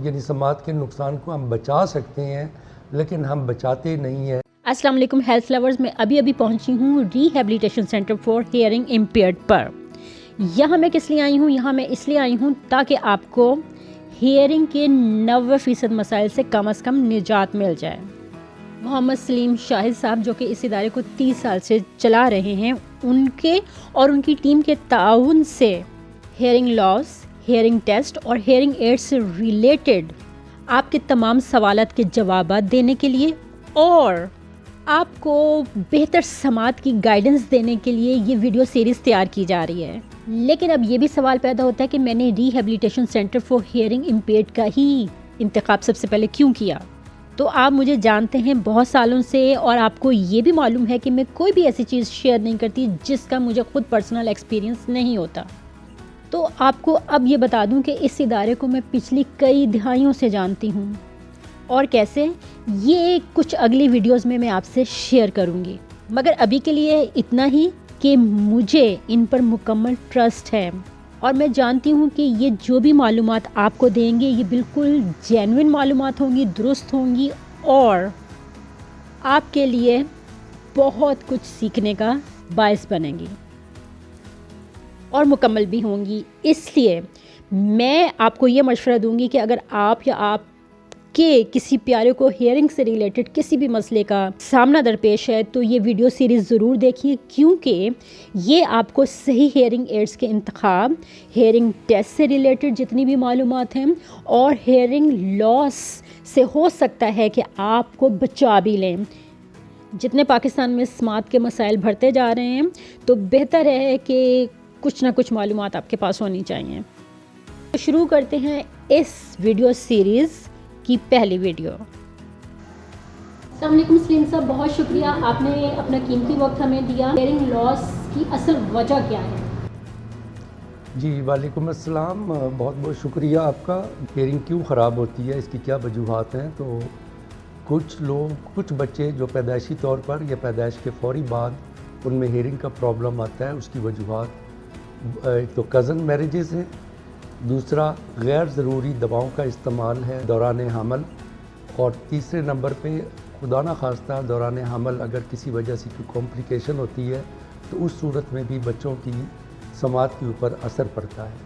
یعنی سماعت کے نقصان کو ہم بچا سکتے ہیں لیکن ہم بچاتے نہیں ہیں۔ السلام علیکم ہیلتھ لورز، میں ابھی پہنچی ہوں rehabilitation centre for hearing impaired پر۔ یہاں میں کس لیے آئی ہوں؟ یہاں میں اس لیے آئی ہوں تاکہ آپ کو ہیئرنگ کے 90% مسائل سے کم از کم نجات مل جائے۔ محمد سلیم شاہد صاحب جو کہ اس ادارے کو 30 سال سے چلا رہے ہیں، ان کے اور ان کی ٹیم کے تعاون سے ہیئرنگ لاس، ہیئرنگ ٹیسٹ اور ہیئرنگ ایڈ سے ریلیٹڈ آپ کے تمام سوالات کے جوابات دینے کے لیے اور آپ کو بہتر سماعت کی گائیڈنس دینے کے لیے یہ ویڈیو سیریز تیار کی جا رہی ہے۔ لیکن اب یہ بھی سوال پیدا ہوتا ہے کہ میں نے rehabilitation centre for hearing impaired کا ہی انتخاب سب سے پہلے کیوں کیا؟ تو آپ مجھے جانتے ہیں بہت سالوں سے، اور آپ کو یہ بھی معلوم ہے کہ میں کوئی بھی ایسی چیز شیئر نہیں کرتی جس کا مجھے خود پرسنل ایکسپیرینس نہیں ہوتا۔ تو آپ کو اب یہ بتا دوں کہ اس ادارے کو میں پچھلی کئی دہائیوں سے جانتی ہوں، اور کیسے، یہ کچھ اگلی ویڈیوز میں آپ سے شیئر کروں گی۔ مگر ابھی کے لیے اتنا ہی کہ مجھے ان پر مکمل ٹرسٹ ہے، اور میں جانتی ہوں کہ یہ جو بھی معلومات آپ کو دیں گے یہ بالکل جینوئن معلومات ہوں گی، درست ہوں گی، اور آپ کے لیے بہت کچھ سیکھنے کا باعث بنیں گی اور مکمل بھی ہوں گی۔ اس لیے میں آپ کو یہ مشورہ دوں گی کہ اگر آپ یا آپ کے کسی پیارے کو ہیئرنگ سے ریلیٹڈ کسی بھی مسئلے کا سامنا درپیش ہے تو یہ ویڈیو سیریز ضرور دیکھیے، کیونکہ یہ آپ کو صحیح ہیئرنگ ایڈز کے انتخاب، ہیئرنگ ٹیسٹ سے ریلیٹڈ جتنی بھی معلومات ہیں، اور ہیئرنگ لاس سے ہو سکتا ہے کہ آپ کو بچا بھی لیں۔ جتنے پاکستان میں سماعت کے مسائل بڑھتے جا رہے ہیں تو بہتر ہے کہ کچھ نہ کچھ معلومات آپ کے پاس ہونی چاہیے۔ شروع کرتے ہیں اس ویڈیو سیریز کی پہلی ویڈیو۔ السلام علیکم سلیم صاحب، بہت شکریہ، آپ نے اپنا قیمتی وقت ہمیں دیا۔ ہیئرنگ لاس کی اصل وجہ کیا ہے؟ جی وعلیکم السلام، بہت بہت شکریہ آپ کا۔ ہیئرنگ کیوں خراب ہوتی ہے، اس کی کیا وجوہات ہیں؟ تو کچھ بچے جو پیدائشی طور پر یا پیدائش کے فوری بعد ان میں ہیئرنگ کا پرابلم آتا ہے، اس کی وجوہات ایک تو کزن میرجز ہیں، دوسرا غیر ضروری دواؤں کا استعمال ہے دوران حمل، اور تیسرے نمبر پہ خدا نہ خواستہ دوران حمل اگر کسی وجہ سے کوئی کمپلیکیشن ہوتی ہے تو اس صورت میں بھی بچوں کی سماعت کے اوپر اثر پڑتا ہے۔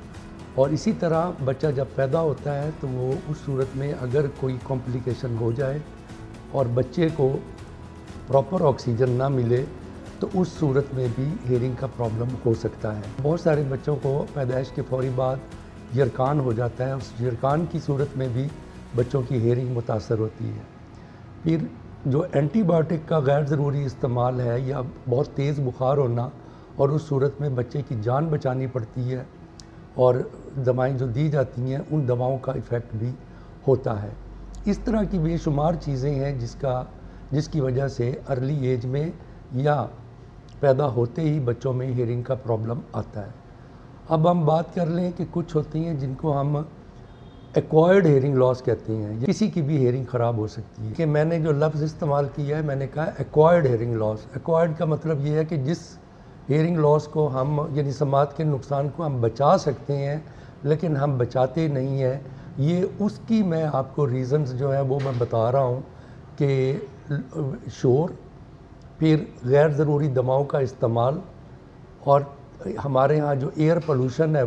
اور اسی طرح بچہ جب پیدا ہوتا ہے تو وہ اس صورت میں اگر کوئی کمپلیکیشن ہو جائے اور بچے کو پراپر آکسیجن نہ ملے تو اس صورت میں بھی ہیئرنگ کا پرابلم ہو سکتا ہے۔ بہت سارے بچوں کو پیدائش کے فوری بعد یرکان ہو جاتا ہے، اس یرکان کی صورت میں بھی بچوں کی ہیئرنگ متاثر ہوتی ہے۔ پھر جو اینٹی بایوٹک کا غیر ضروری استعمال ہے یا بہت تیز بخار ہونا، اور اس صورت میں بچے کی جان بچانی پڑتی ہے، اور دوائیں جو دی جاتی ہیں ان دواؤں کا ایفیکٹ بھی ہوتا ہے۔ اس طرح کی بے شمار چیزیں ہیں جس کی وجہ سے ارلی ایج میں یا پیدا ہوتے ہی بچوں میں ہیئرنگ کا پرابلم آتا ہے۔ اب ہم بات کر لیں کہ کچھ ہوتی ہیں جن کو ہم ایکوائرڈ ہیئرنگ لاس کہتے ہیں۔ کسی کی بھی ہیئرنگ خراب ہو سکتی ہے کہ میں نے جو لفظ استعمال کیا ہے، میں نے کہا ایکوائرڈ ہیئرنگ لاس۔ ایکوائرڈ کا مطلب یہ ہے کہ جس ہیئرنگ لاس کو ہم یعنی سماعت کے نقصان کو ہم بچا سکتے ہیں لیکن ہم بچاتے نہیں ہیں، یہ اس کی میں آپ کو ریزنز جو ہیں وہ میں بتا رہا ہوں کہ شور، پھر غیر ضروری دواؤں کا استعمال، اور ہمارے ہاں جو ایئر پولوشن ہے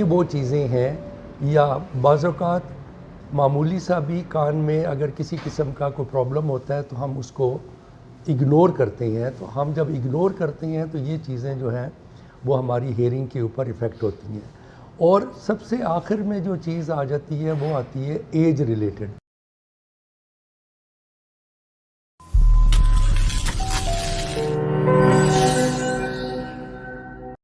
وہ چیزیں ہیں، یا بعض اوقات معمولی سا بھی کان میں اگر کسی قسم کا کوئی پرابلم ہوتا ہے تو ہم اس کو اگنور کرتے ہیں، تو ہم جب اگنور کرتے ہیں تو یہ چیزیں جو ہیں وہ ہماری ہیئرنگ کے اوپر ایفیکٹ ہوتی ہیں۔ اور سب سے آخر میں جو چیز آ جاتی ہے وہ آتی ہے ایج ریلیٹڈ۔